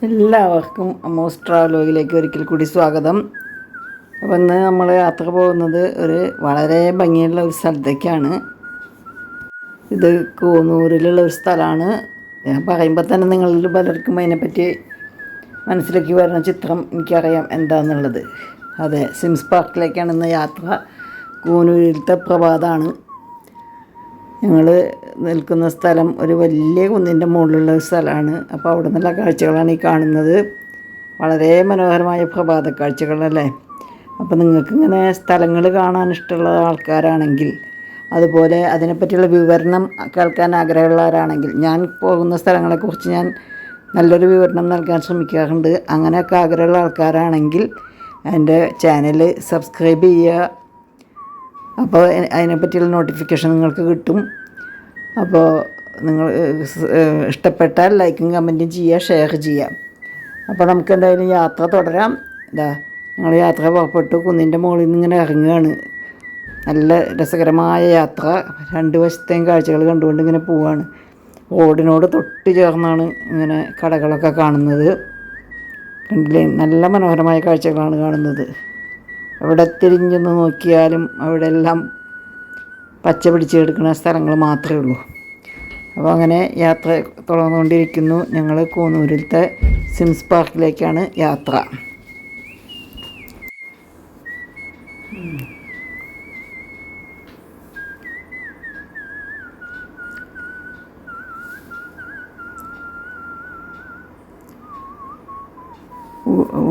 എല്ലാവർക്കും അമ്മൂസ് ട്രാവലോഗിലേക്ക് ഒരിക്കൽ കൂടി സ്വാഗതം. അപ്പോൾ ഇന്ന് നമ്മൾ യാത്ര പോകുന്നത് വളരെ ഭംഗിയുള്ള ഒരു സ്ഥലത്തേക്കാണ്. ഇത് കൂനൂരിലുള്ള ഒരു സ്ഥലമാണ്. ഞാൻ പറയുമ്പോൾ തന്നെ നിങ്ങളിൽ പലർക്കും അതിനെപ്പറ്റി മനസ്സിലേക്ക് വരുന്ന ചിത്രം എനിക്കറിയാം എന്താണെന്നുള്ളത്. അതെ, സിംസ് പാർക്കിലേക്കാണ് ഇന്ന് യാത്ര. കൂനൂരിലത്തെ പ്രഭാതമാണ്. ഞങ്ങൾ നിൽക്കുന്ന സ്ഥലം ഒരു വലിയ കുന്നിൻ്റെ മുകളിലുള്ള ഒരു സ്ഥലമാണ്. അപ്പോൾ അവിടെ നിന്നുള്ള കാഴ്ചകളാണ് ഈ കാണുന്നത്. വളരെ മനോഹരമായ പ്രഭാത കാഴ്ചകളല്ലേ. അപ്പോൾ നിങ്ങൾക്കിങ്ങനെ സ്ഥലങ്ങൾ കാണാൻ ഇഷ്ടമുള്ള ആൾക്കാരാണെങ്കിൽ, അതുപോലെ അതിനെപ്പറ്റിയുള്ള വിവരണം കേൾക്കാൻ ആഗ്രഹമുള്ളവരാണെങ്കിൽ, ഞാൻ പോകുന്ന സ്ഥലങ്ങളെക്കുറിച്ച് ഞാൻ നല്ലൊരു വിവരണം നൽകാൻ ശ്രമിക്കാറുണ്ട്. അങ്ങനെയൊക്കെ ആഗ്രഹമുള്ള ആൾക്കാരാണെങ്കിൽ എൻ്റെ ചാനൽ സബ്സ്ക്രൈബ് ചെയ്യുക. അപ്പോൾ അതിനെപ്പറ്റിയുള്ള നോട്ടിഫിക്കേഷൻ നിങ്ങൾക്ക് കിട്ടും. അപ്പോൾ നിങ്ങൾ ഇഷ്ടപ്പെട്ടാൽ ലൈക്കും കമൻറ്റും ചെയ്യുക, ഷെയർ ചെയ്യാം. അപ്പോൾ നമുക്ക് എന്തായാലും യാത്ര തുടരാം. ഞങ്ങൾ യാത്ര പുറപ്പെട്ടു. കുന്നിൻ്റെ മുകളിൽ നിന്ന് ഇങ്ങനെ ഇറങ്ങുകയാണ്. നല്ല രസകരമായ യാത്ര. രണ്ട് വശത്തെയും കാഴ്ചകൾ കണ്ടുകൊണ്ട് ഇങ്ങനെ പോവുകയാണ്. റോഡിനോട് തൊട്ട് ചേർന്നാണ് ഇങ്ങനെ കടകളൊക്കെ കാണുന്നത്. കണ്ടില്ലേ, നല്ല മനോഹരമായ കാഴ്ചകളാണ് കാണുന്നത്. എവിടെ തിരിഞ്ഞൊന്ന് നോക്കിയാലും അവിടെ എല്ലാം പച്ച പിടിച്ച് കിടക്കുന്ന സ്ഥലങ്ങൾ മാത്രമേ ഉള്ളൂ. അപ്പോൾ അങ്ങനെ യാത്ര തുടർന്നുകൊണ്ടിരിക്കുന്നു. ഞങ്ങൾ കൂനൂരിലത്തെ സിംസ് പാർക്കിലേക്കാണ് യാത്ര.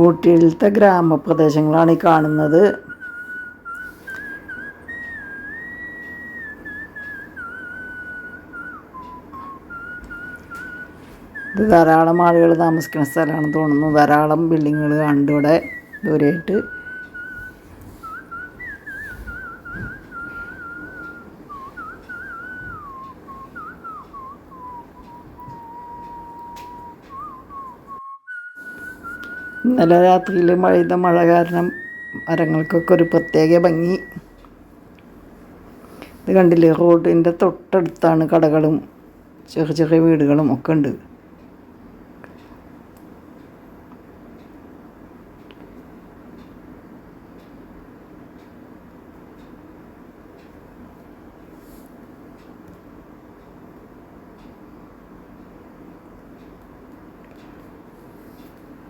ഊട്ടിയിലത്തെ ഗ്രാമപ്രദേശങ്ങളാണ് ഈ കാണുന്നത്. ഇത് ധാരാളം ആളുകൾ താമസിക്കുന്ന സ്ഥലമാണെന്ന് തോന്നുന്നു. ധാരാളം ബിൽഡിങ്ങുകൾ കാണുന്നുണ്ട് ഇവിടെ ദൂരെയായിട്ട്. ഇന്നലെ രാത്രിയിൽ പെയ്ത മഴ കാരണം മരങ്ങൾക്കൊക്കെ ഒരു പ്രത്യേക ഭംഗി. ഇത് കണ്ടില്ലേ, റോഡിൻ്റെ തൊട്ടടുത്താണ് കടകളും ചെറിയ ചെറിയ വീടുകളും ഒക്കെ ഉണ്ട്.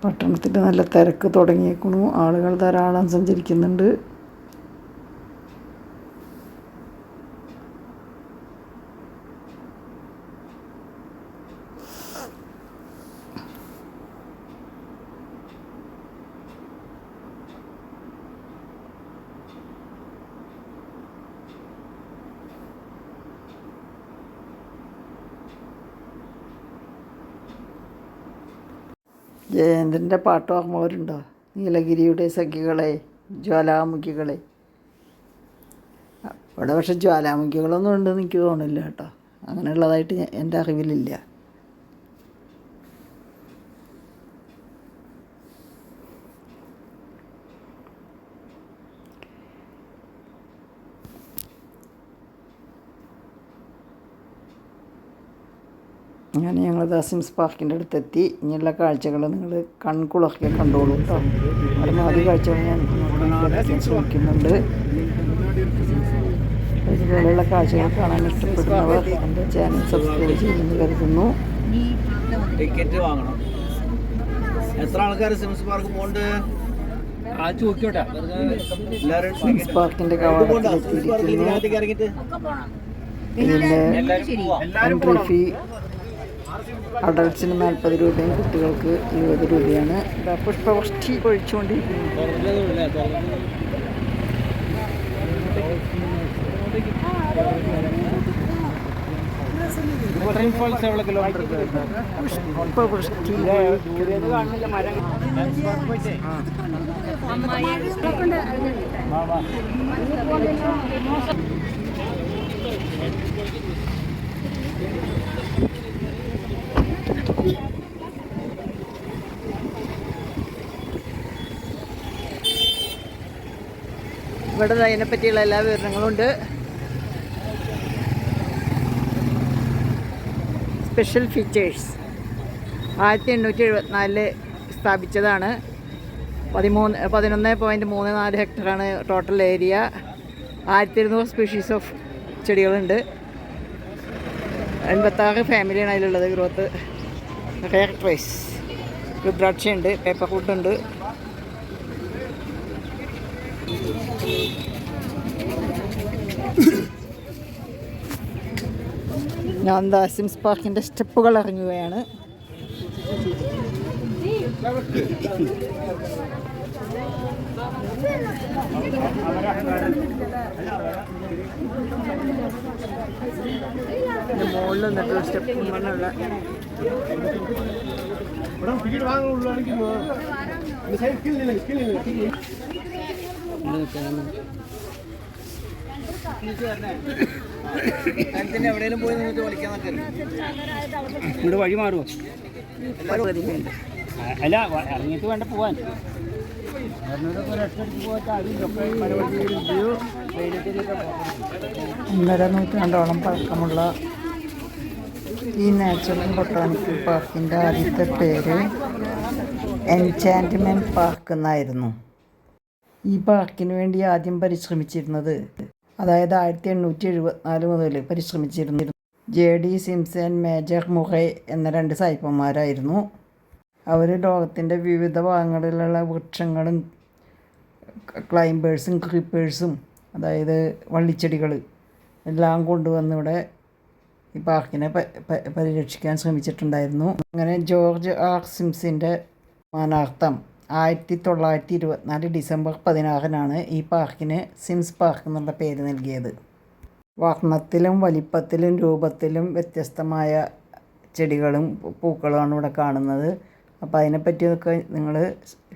പട്ടണത്തിൽ നല്ല തിരക്ക് തുടങ്ങിയേക്കണു. ആളുകൾ ധാരാളം സഞ്ചരിക്കുന്നുണ്ട്. ജയേന്ദ്രൻ്റെ പാട്ട് ഓർമ്മ വരുന്നുണ്ടോ? നീലഗിരിയുടെ സഖികളെ, ജ്വാലാമുഖികളെ. അവിടെ പക്ഷെ ജ്വാലാമുഖികളൊന്നും ഉണ്ടെന്ന് എനിക്ക് തോന്നില്ല കേട്ടോ. അങ്ങനെയുള്ളതായിട്ട് എൻ്റെ അറിവിലില്ല. അങ്ങനെ ഞങ്ങൾ സിംസ് പാർക്കിൻ്റെ അടുത്തെത്തി. ഇനിയുള്ള കാഴ്ചകൾ നിങ്ങൾ കൺകുളർക്കെ കണ്ടോളൂ കേട്ടോ. പരമാവധി കാഴ്ചകൾ ഞാൻ ശ്രമിക്കുന്നുണ്ട്. ഇതുപോലെയുള്ള കാഴ്ചകൾ കാണാൻ ഇഷ്ടപ്പെടുന്നവർ എൻ്റെ ചാനൽ സബ്സ്ക്രൈബ് ചെയ്യുമെന്ന് കരുതുന്നു. ടിക്കറ്റ് വാങ്ങണം. എത്ര ആൾക്കാർ സിംസ് പാർക്ക് പോകുന്നുണ്ട്? സിംസ് പാർക്കിൻ്റെ കവാടത്തിലെത്തിയിരിക്കുന്നു. ഇതിൻ്റെ എൻട്രി ഫീ അഡൾട്ട്സിന് 40 രൂപയും കുട്ടികൾക്ക് 20 രൂപയാണ്. പുഷ്പവൃഷ്ടി പൊഴിച്ചുകൊണ്ടിരിക്കുന്നു. പുഷ്പവൃഷ്ടി ഇവിടെ അതിനെപ്പറ്റിയുള്ള എല്ലാ വിവരണങ്ങളും ഉണ്ട്. സ്പെഷ്യൽ ഫീച്ചേഴ്സ് 1874 സ്ഥാപിച്ചതാണ്. 11.34 ഹെക്ടറാണ് ടോട്ടൽ ഏരിയ. 1200 സ്പീഷീസ് ഓഫ് ചെടികളുണ്ട്. 86 ഫാമിലിയാണ് അതിലുള്ളത്. ഗ്രോത്ത് റെയർ ട്രേസ്, രുദ്രാക്ഷയുണ്ട്, പേപ്പർ വുഡുണ്ട്. ഞാൻ സിംസ് പാർക്കിൻ്റെ സ്റ്റെപ്പുകൾ ഇറങ്ങുകയാണ്. മുകളിൽ നിന്നിട്ടുള്ള സ്റ്റെപ്പ് കൊണ്ടുള്ള എവിടെയെങ്കിലും പോയി നിങ്ങൾക്ക് വിളിക്കാൻ ഇവിടെ വഴി മാറുമോ? അല്ല ഇറങ്ങിയിട്ട് വേണ്ട പോവാൻ. 1.5 നൂറ്റാണ്ടോളം പഴക്കമുള്ള ഈ നാച്ചുറൽ ബൊട്ടാണിക്കൽ പാർക്കിൻ്റെ ആദ്യത്തെ പേര് എൻചാൻറ്റ്മെൻറ്റ് പാർക്ക് എന്നായിരുന്നു. ഈ പാർക്കിന് വേണ്ടി ആദ്യം പരിശ്രമിച്ചിരുന്നത്, അതായത് 1874 മുതൽ പരിശ്രമിച്ചിരുന്നു, JD sims and major Murray എന്ന 2 സായിപ്പന്മാരായിരുന്നു. അവർ ലോകത്തിൻ്റെ വിവിധ ഭാഗങ്ങളിലുള്ള വൃക്ഷങ്ങളും ക്ലൈംബേഴ്സും ക്രീപ്പേഴ്സും, അതായത് വള്ളിച്ചെടികൾ എല്ലാം കൊണ്ടുവന്നിവിടെ ഈ പാർക്കിനെ പരിരക്ഷിക്കാൻ ശ്രമിച്ചിട്ടുണ്ടായിരുന്നു. അങ്ങനെ ജോർജ് ആർ സിംസിൻ്റെ മാനാർത്ഥം 1924 ഡിസംബർ 16 ഈ പാർക്കിന് സിംസ് പാർക്ക് എന്നുള്ള പേര് നൽകിയത്. വർണ്ണത്തിലും വലിപ്പത്തിലും രൂപത്തിലും വ്യത്യസ്തമായ ചെടികളും പൂക്കളുമാണ് ഇവിടെ കാണുന്നത്. അപ്പോൾ അതിനെപ്പറ്റിയൊക്കെ നിങ്ങൾ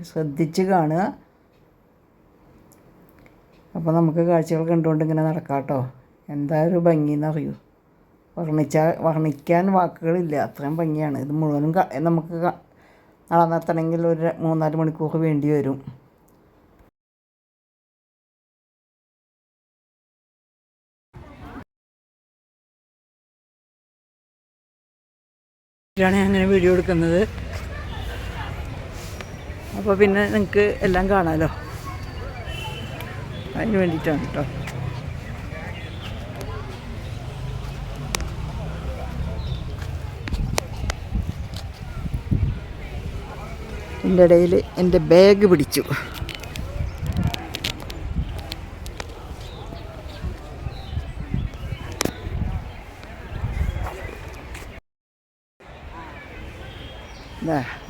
ശ്രദ്ധിച്ച് കാണുക. അപ്പോൾ നമുക്ക് കാഴ്ചകൾ കണ്ടുകൊണ്ട് ഇങ്ങനെ നടക്കാം കേട്ടോ. എന്താ ഒരു ഭംഗിയെന്നറിയൂ. വർണ്ണിക്കാൻ വാക്കുകളില്ല, അത്രയും ഭംഗിയാണ്. ഇത് മുഴുവനും നമുക്ക് നടന്നെത്തണമെങ്കിൽ ഒരു 3-4 മണിക്കൂർ വേണ്ടി വരും. ാണ് അങ്ങനെ വീഡിയോ എടുക്കുന്നത്. അപ്പോൾ പിന്നെ നിങ്ങൾക്ക് എല്ലാം കാണാമല്ലോ, അതിന് വേണ്ടിയിട്ടാണ് കേട്ടോ. എൻ്റെ ഇടയിൽ എൻ്റെ ബാഗ് പിടിച്ചു.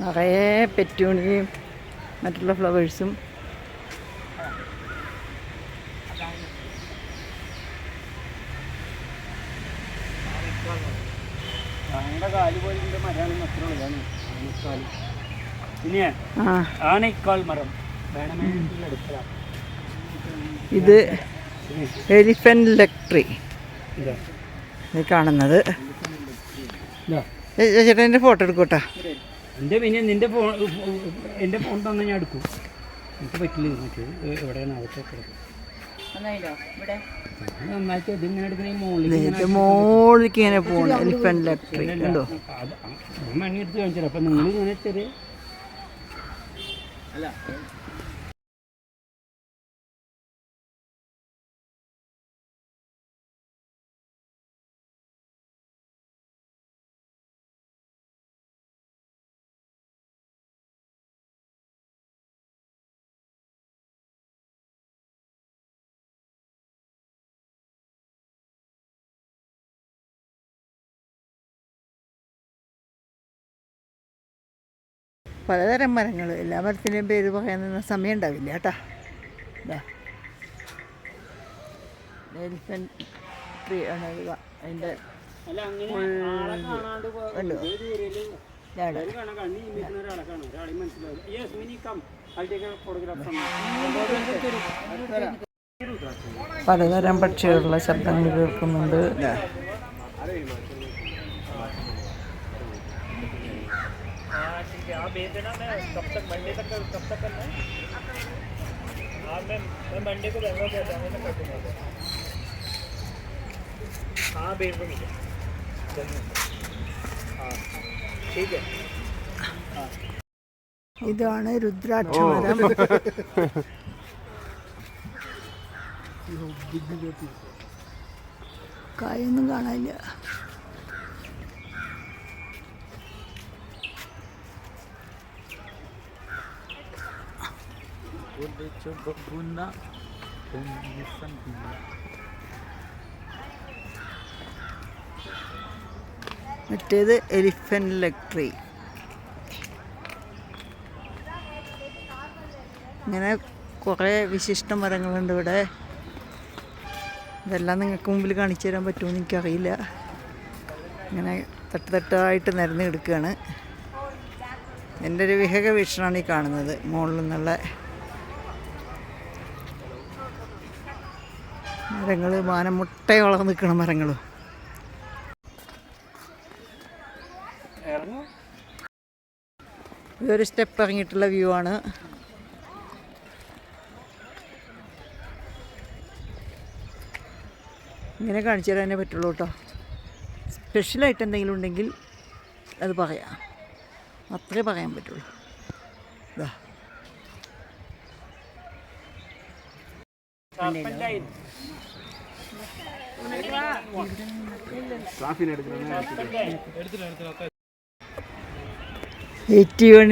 നിറയെ പെറ്റൂണിയും മറ്റുള്ള ഫ്ലവേഴ്സും. ഇത് എലിഫന്റ് ലെക്ട്രി ഇത് കാണുന്നത്. ചേട്ടാ എൻ്റെ ഫോട്ടോ എടുക്കൂട്ടാ. നിന്റെ ഫോൺ എൻ്റെ ഫോൺ തന്നെ ഞാൻ എടുക്കും. എനിക്ക് പറ്റില്ല. മറ്റേ എവിടെയാണ് അകത്തൊക്കെ നന്നായിട്ട് ഇതിങ്ങനെ എടുക്കുന്ന മോളിലേക്ക് ഇങ്ങനെ പോകണം. എലിഫന്റ് ലെക്ട്രി ഉണ്ടോ? മണി എടുത്ത് കാണിച്ചാൽ അപ്പം നിങ്ങൾ ഇങ്ങനെ ചെറിയ പലതരം മരങ്ങൾ. എല്ലാ മരത്തിൻ്റെയും പേര് പറയാൻ സമയം ഉണ്ടാവില്ല കേട്ടോ. ഇതാ എലിഫന്റ് ട്രീ ആണ്. അതിൻ്റെ പലതരം പക്ഷികളുടെ ശബ്ദങ്ങൾ കേൾക്കുന്നുണ്ട്. कब तक मंडे तक करना है? हाँ मैं मंडे को बैंगलोर से जाऊँगा तो कर दूँगा. हाँ भेज दो मुझे जल्दी. हाँ ठीक है. ഇതാണ് രുദ്രാക്ഷമരം. കായൊന്നും കാണാനില്ല. മറ്റേത് എലിഫന്റ് ലെഗ് ട്രീ. ഇങ്ങനെ കുറേ വിശിഷ്ട മരങ്ങളുണ്ട് ഇവിടെ. ഇതെല്ലാം നിങ്ങൾക്ക് മുമ്പിൽ കാണിച്ചു തരാൻ പറ്റുമെന്ന് എനിക്കറിയില്ല. ഇങ്ങനെ തട്ടായിട്ട് നിരന്ന് കിടക്കുകയാണ്. എൻ്റെ ഒരു വിഹക വീക്ഷണമാണ് ഈ കാണുന്നത്. മുകളിൽ നിന്നുള്ള മരങ്ങൾ, മാനം മുട്ടയോളം നിൽക്കുന്ന മരങ്ങളും. ഇതൊരു സ്റ്റെപ്പ് ഇറങ്ങിയിട്ടുള്ള വ്യൂ ആണ്. ഇങ്ങനെ കാണിച്ചു തരാനേ പറ്റുള്ളൂ കേട്ടോ. സ്പെഷ്യലായിട്ട് എന്തെങ്കിലും ഉണ്ടെങ്കിൽ അത് പറയാം, അത്രേ പറയാൻ പറ്റുള്ളൂ. ഇതാ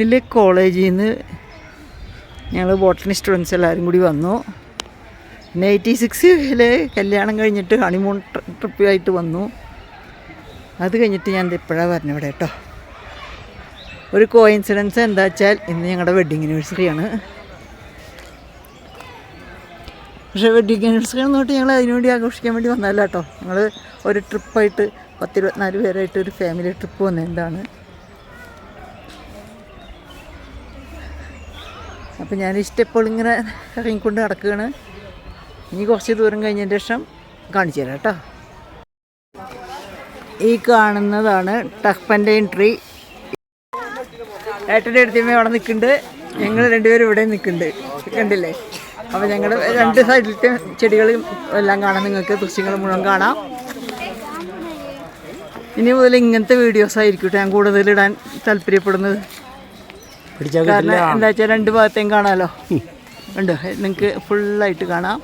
ിൽ കോളേജിൽ നിന്ന് ഞങ്ങൾ ബോട്ടണി സ്റ്റുഡൻസ് എല്ലാവരും കൂടി വന്നു. പിന്നെ 86 കല്യാണം കഴിഞ്ഞിട്ട് ഹണിമൂൺ ട്രിപ്പായിട്ട് വന്നു. അത് കഴിഞ്ഞിട്ട് ഞാൻ ഇപ്പോഴാണ് പറഞ്ഞത് ഇവിടെ കേട്ടോ. ഒരു കോയിൻസിഡൻസ് എന്താ വെച്ചാൽ ഇന്ന് ഞങ്ങളുടെ വെഡ്ഡിങ് ആനിവേഴ്സറിയാണ്. പക്ഷേ വെഡ്ഡിങ് ആനിവേഴ്സറി എന്നോട്ട് ഞങ്ങൾ അതിനുവേണ്ടി ആഘോഷിക്കാൻ വേണ്ടി വന്നതല്ല കേട്ടോ. ഞങ്ങൾ ഒരു ട്രിപ്പായിട്ട് 10-24 പേരായിട്ട് ഒരു ഫാമിലി ട്രിപ്പ് വന്നത്. എന്താണ് അപ്പോൾ ഞാൻ സ്റ്റെപ്പുകൾ ഇങ്ങനെ ഇറങ്ങിക്കൊണ്ട് നടക്കുകയാണ്. ഇനി കുറച്ച് ദൂരം കഴിഞ്ഞതിന് ശേഷം കാണിച്ചു തരാം കേട്ടോ. ഈ കാണുന്നതാണ് ടർപ്പൻറ്റൈൻ ട്രീ. ഏട്ടൻ്റെ അടുത്തമ്മ അവിടെ നിൽക്കുന്നുണ്ട്, ഞങ്ങൾ രണ്ടുപേരും ഇവിടെ നിൽക്കുന്നുണ്ട്, കണ്ടില്ലേ? അപ്പോൾ ഞങ്ങൾ രണ്ട് സൈഡിലത്തെ ചെടികളും എല്ലാം കാണാം. നിങ്ങൾക്ക് ദൃശ്യങ്ങൾ മുഴുവൻ കാണാം. ഇനി മുതൽ ഇങ്ങനത്തെ വീഡിയോസ് ആയിരിക്കും ഞാൻ കൂടുതലിടാൻ താല്പര്യപ്പെടുന്നത്. കാരണം എന്താ വെച്ചാൽ രണ്ട് ഭാഗത്തേയും കാണാമല്ലോ. ഉണ്ടോ? നിങ്ങൾക്ക് ഫുള്ളായിട്ട് കാണാം.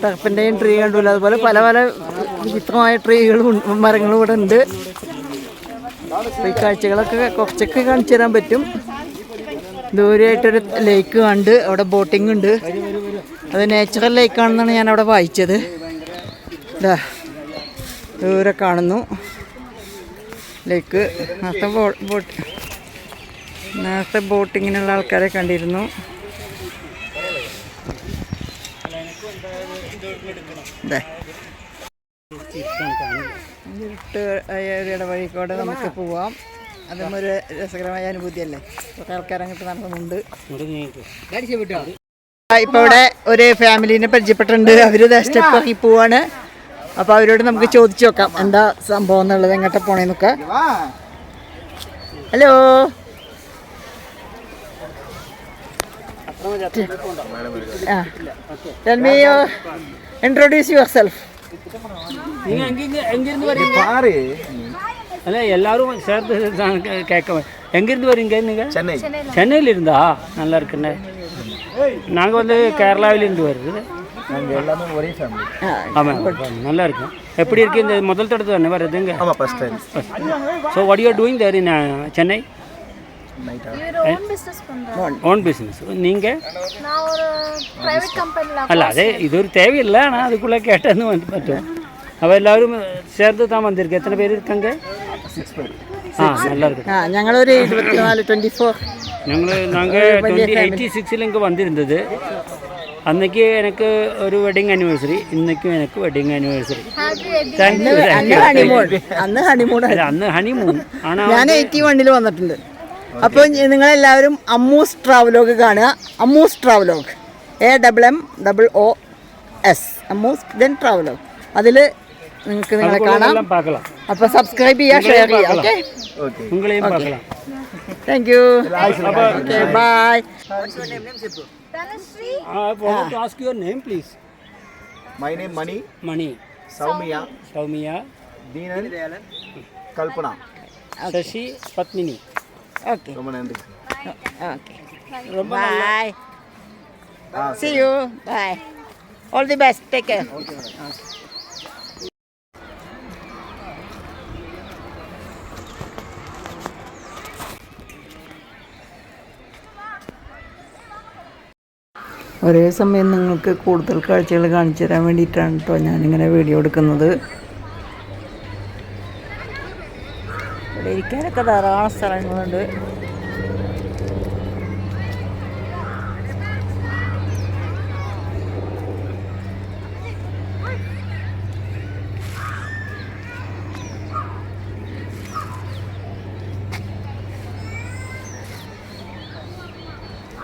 ടർപ്പൻറ്റൈൻ ട്രീ കണ്ടുല്ലോ. അതുപോലെ പല പല വിചിത്രമായ ട്രീകളും മരങ്ങളും ഇവിടെ ഉണ്ട്. ഈ കാഴ്ചകളൊക്കെ കുറച്ചൊക്കെ കാണിച്ചു തരാൻ പറ്റും. ദൂരെയായിട്ടൊരു ലേക്ക് കണ്ട് അവിടെ ബോട്ടിംഗ് ഉണ്ട്. അത് നാച്ചുറൽ ലേക്കാണെന്നാണ് ഞാൻ അവിടെ വായിച്ചത്. ഇതാ ദൂരെ കാണുന്നു ലേക്ക്. നേരത്തെ ബോട്ടിങ്ങിനുള്ള ആൾക്കാരെ കണ്ടിരുന്നു. ഇടവഴിക്കോടെ നമുക്ക് പോവാം. അതും ഒരു രസകരമായ അനുഭൂതിയല്ലേ. കുറേ ആൾക്കാരങ്ങോട്ട് നടന്നുണ്ട്. ഇപ്പോൾ ഇവിടെ ഒരു ഫാമിലിനെ പരിചയപ്പെട്ടിട്ടുണ്ട്. അവർ സ്റ്റെപ്പ് ഇറങ്ങി പോവാണ്. അപ്പോൾ അവരോട് നമുക്ക് ചോദിച്ചു നോക്കാം എന്താ സംഭവം എന്നുള്ളത്, എങ്ങോട്ട് പോണേന്നൊക്കെ. Hello, tell me introduce yourself. അല്ല எல்லாரும் சேர்ந்து கேட்க. எங்கிருந்து வரீங்க நீங்க? சென்னை. சென்னையில் இருந்தா நல்லா இருக்குண்ணே. நாங்கள் வந்து கேரளாவிலேருந்து வருது. நாங்கள் எல்லாமே ஒரே ஃபேமிலி. ஆமாம், நல்லா இருக்கும். எப்படி இருக்கு இந்த முதல் தடவை தானே வருதுங்க? ஆமாம், first time. So what you are doing there in Chennai? Own business. நீங்கள்? நான் ஒரு பிரைவேட் கம்பெனில. அல்ல, அதே இது ஒரு தேவையில்லை, ஆனால் அதுக்குள்ளே கேட்டது வந்து பറ്റും. അപ്പോൾ എല്ലാവരും ചേർത്ത് താൻ വന്നിരിക്കും. എത്ര പേര് ഇരുക്കാങ്ക? 6 പേര്. ആ, நல்லா இருக்கு. ഞങ്ങളൊരു 24 நாங்கள் 86 இங்கே வந்திருந்தது. அன்னைக்கு எனக்கு ஒரு வெட்டிங் ஆனிவர்சரி, இன்னைக்கும் எனக்கு வெட்டிங் ஆனிவர்சரி. അന്ന് ഹണിമൂൺ ആണ്. ഞാൻ 81 വന്നിട്ടുണ്ട്. അപ്പോൾ നിങ്ങളെല്ലാവരും അമ്മൂസ് ട്രാവലോഗ് കാണുക. അമ്മൂസ് ട്രാവലോഗ്, AMMOOS, അമ്മൂസ് ദെൻ ട്രാവലോഗ്. അതിൽ നിങ്ങൾക്ക് നിങ്ങളെ കാണാം. അപ്പോൾ സബ്സ്ക്രൈബ് ചെയ്യുക, ഷെയർ ചെയ്യുക. ഓക്കെ, ഉങ്ങളെയും பார்க்கலாம். Thank you. Okay, bye. Dhanashree. I want to ask your name, please. My name Mani, Mani, Soumya, Soumya, Deenan, Kalpana. Sasi, Padmini. Okay ரொம்ப நன்றி. ഓക്കെ ரொம்ப bye. See you. Bye. All the best. Take care. ഒരേ സമയം നിങ്ങൾക്ക് കൂടുതൽ കാഴ്ചകൾ കാണിച്ചു തരാൻ വേണ്ടിയിട്ടാണ് കേട്ടോ ഞാനിങ്ങനെ വീഡിയോ എടുക്കുന്നത്. ഇവിടെ ഇരിക്കാനൊക്കെ ധാരാളം സ്ഥലങ്ങളുണ്ട്.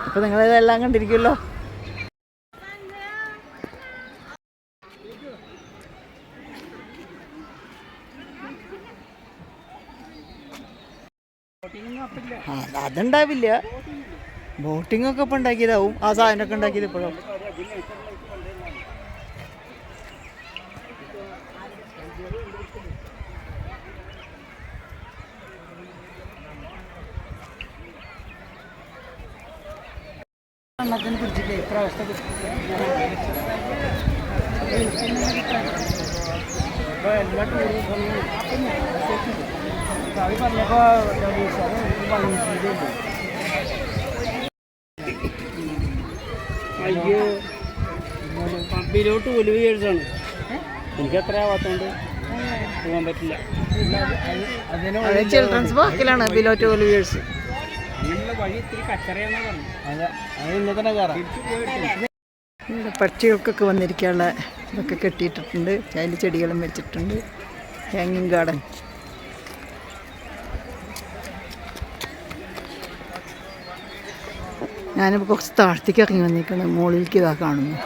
അപ്പോൾ നിങ്ങളിതെല്ലാം കണ്ടിരിക്കുമല്ലോ. അതുണ്ടാവില്ല. ബോട്ടിംഗ് ഒക്കെ ഇപ്പം ഉണ്ടാക്കിയതാവും. ആ സാധനമൊക്കെ ഉണ്ടാക്കിയത് ഇപ്പോഴും. എണ്ണത്തിന് പിടിച്ചില്ലേ ഇപ്രാവശ്യത്തെ എല്ലാ അയ്യോ, പമ്പിലോട്ട് ഒലിവ് ചേഴ്സാണ്. എനിക്ക് അത്ര ആവാത്തോണ്ട് പോകാൻ പറ്റില്ല. ചിൽഡ്രൻസ് പാർക്കിലാണ് ബിലോറ്റ് ഒലിവേഴ്സ്. വഴി ഇത്തിരി കച്ചറയാണെന്ന് പറഞ്ഞു. ഇവിടെ പക്ഷികൾക്കൊക്കെ വന്നിരിക്കാനുള്ള ഇതൊക്കെ കെട്ടിയിട്ടിട്ടുണ്ട്. അതിൽ ചെടികളും വെച്ചിട്ടുണ്ട്. ഹാങ്ങിങ് ഗാർഡൻ. ഞാനിപ്പോൾ കുറച്ച് താഴ്ത്തേക്ക് ഇറങ്ങി വന്നിരിക്കണം. മുകളിലേക്ക് ഇതാ കാണുന്നു.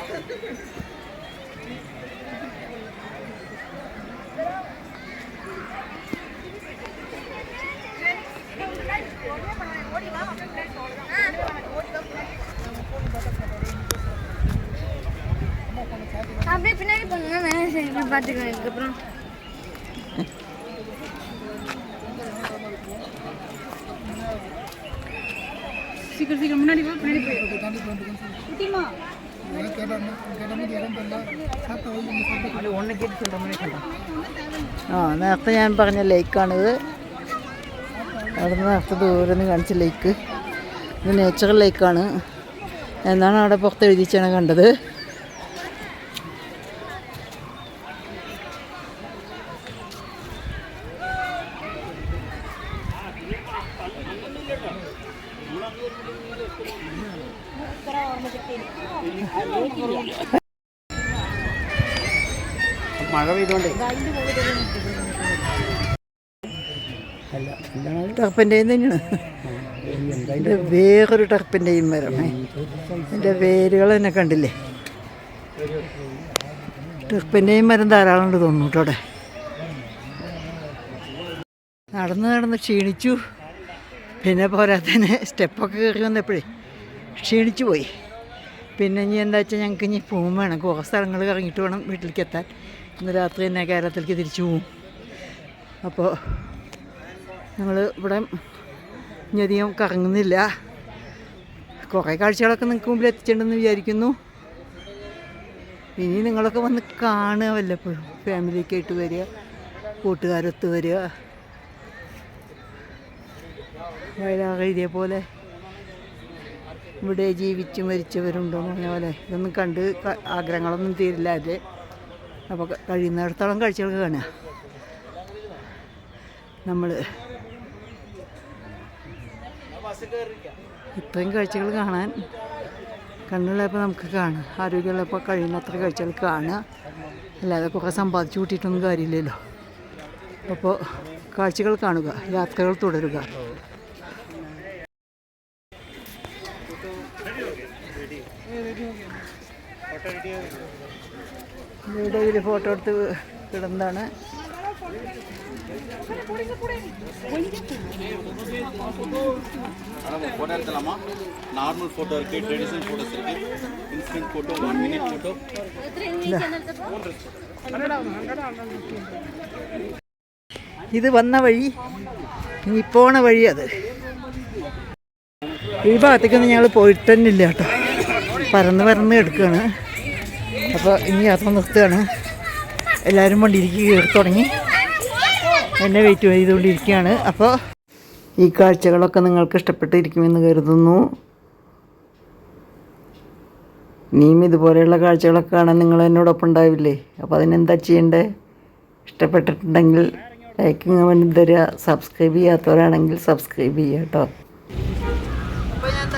அப்படியே பின்னாடி போங்க, பார்த்துக்கிறேன். இதுக்கப்புறம் சீக்கிரம் சீக்கிரம் முன்னாடி போ, பின்னாடி போய் നേരത്തെ ഞാൻ പറഞ്ഞ ലേക്കാണിത്. അവിടെ നിന്ന് നേരത്തെ ദൂരെ നിന്ന് കാണിച്ച ലേക്ക്. ഇത് നേച്ചുറൽ ലേക്കാണ് എന്നാണ് അവിടെ പുറത്ത് എഴുതിച്ചാണ് കണ്ടത്. മഴ പെയ്തോണ്ടേ ടർപ്പൻ്റെയും തന്നെയാണ്. ഇത് വേറൊരു ടർപ്പൻ്റെയും മരം. ഇതിൻ്റെ വേരുകൾ തന്നെ കണ്ടില്ലേ. ടർപ്പൻ്റെയും മരം ധാരാളം ഉണ്ട് തോന്നുന്നു കേട്ടോ അവിടെ. നടന്ന് ക്ഷീണിച്ചു. പിന്നെ പോരാത്തന്നെ സ്റ്റെപ്പൊക്കെ കയറി വന്നപ്പോഴേ ക്ഷീണിച്ചു പോയി. പിന്നെ ഇനി എന്താ വെച്ചാൽ ഞങ്ങൾക്ക് ഇനി പോകും വേണം. കുറേ സ്ഥലങ്ങൾ ഇറങ്ങിയിട്ട് വേണം വീട്ടിലേക്ക് എത്താൻ. ഇന്ന് രാത്രി തന്നെ കേരളത്തിലേക്ക് തിരിച്ചു പോവും. അപ്പോൾ ഞങ്ങൾ ഇവിടെ ഇനി അധികം കറങ്ങുന്നില്ല. കുറേ കാഴ്ചകളൊക്കെ നിങ്ങൾക്ക് മുമ്പിൽ എത്തിച്ചിട്ടുണ്ടെന്ന് വിചാരിക്കുന്നു. ഇനി നിങ്ങളൊക്കെ വന്ന് കാണുക വല്ലപ്പോഴും. ഫാമിലിയൊക്കെ ആയിട്ട് വരിക, കൂട്ടുകാരൊത്ത് വരിക. വയലാറ് ഇതേപോലെ ഇവിടെ ജീവിച്ച് മരിച്ചവരുണ്ടോ എന്ന് പറഞ്ഞ പോലെ ഇതൊന്നും കണ്ട് ആഗ്രഹങ്ങളൊന്നും തീരില്ല അത്. അപ്പോൾ കഴിയുന്നിടത്തോളം കാഴ്ചകൾ കാണുക. നമ്മൾ ഇത്രയും കാഴ്ചകൾ കാണാൻ കണ്ണുള്ളപ്പോൾ നമുക്ക് കാണാം. ആരോഗ്യമുള്ളപ്പോൾ കഴിയുന്നത്ര കാഴ്ചകൾ കാണുക. അല്ലാതെ കുറേ സമ്പാദിച്ചു കൂട്ടിയിട്ടൊന്നും കാര്യമില്ലല്ലോ. അപ്പോൾ കാഴ്ചകൾ കാണുക, യാത്രകൾ തുടരുക. ഇവിടെ ഇതിൽ ഫോട്ടോ എടുത്ത് കിടന്നതാണ്. ஃபோட்டோ எடுத்துலாமா? நார்மல் ஃபோட்டோ இருக்குது, ட்ரெடிஷ்னல் ஃபோட்டோஸ் இருக்குது, இன்ஸ்டன்ட் ஃபோட்டோ, 1 மினிட் ஃபோட்டோ. ഇത് വന്ന വഴി, ഇനി പോണ വഴി അത്. ഈ ഭാഗത്തേക്കൊന്നും ഞങ്ങൾ പോയിട്ട് തന്നെ ഇല്ല കേട്ടോ. പരന്ന് എടുക്കുകയാണ്. അപ്പോൾ ഇനി യാത്ര നിർത്തുകയാണ്. എല്ലാവരും വണ്ടിയിലേക്ക് കയറി തുടങ്ങി, എന്നെ വെയിറ്റ് ചെയ്തുകൊണ്ടിരിക്കുകയാണ്. അപ്പോൾ ഈ കാഴ്ചകളൊക്കെ നിങ്ങൾക്ക് ഇഷ്ടപ്പെട്ടിരിക്കുമെന്ന് കരുതുന്നു. ഇനിയും ഇതുപോലെയുള്ള കാഴ്ചകളൊക്കെ കാണാൻ നിങ്ങൾ എന്നോടൊപ്പം ഉണ്ടാവില്ലേ? അപ്പോൾ അതിനെന്താ ചെയ്യേണ്ടത്? ഇഷ്ടപ്പെട്ടിട്ടുണ്ടെങ്കിൽ ലൈക്കും കമൻറ്റും തരിക. സബ്സ്ക്രൈബ് ചെയ്യാത്തവരാണെങ്കിൽ സബ്സ്ക്രൈബ് ചെയ്യുക കേട്ടോ. അപ്പോൾ ഞാൻ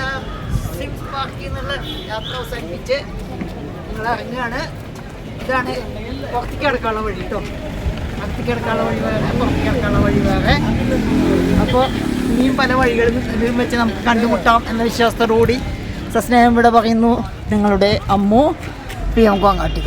സിംസ് പാർക്കിൽ നിന്നുള്ള യാത്ര അവസാനിപ്പിച്ച് നിങ്ങൾ ഇറങ്ങുകയാണ്. ഇതാണ് പുറത്തേക്ക് കിടക്കാനുള്ള വഴി കേട്ടോ. അകത്തേക്ക് കിടക്കാനുള്ള വഴി വേറെ, പുറത്തേക്ക് കിടക്കാനുള്ള വഴി വേറെ. അപ്പോൾ ഇനിയും പല വഴികളും ഇതും വെച്ച് നമുക്ക് കണ്ടുമുട്ടാം എന്ന വിശ്വാസത്തോടുകൂടി സസ്നേഹം ഇവിടെ പറയുന്നു. നിങ്ങളുടെ അമ്മു PM കോങ്ങാട്ടി.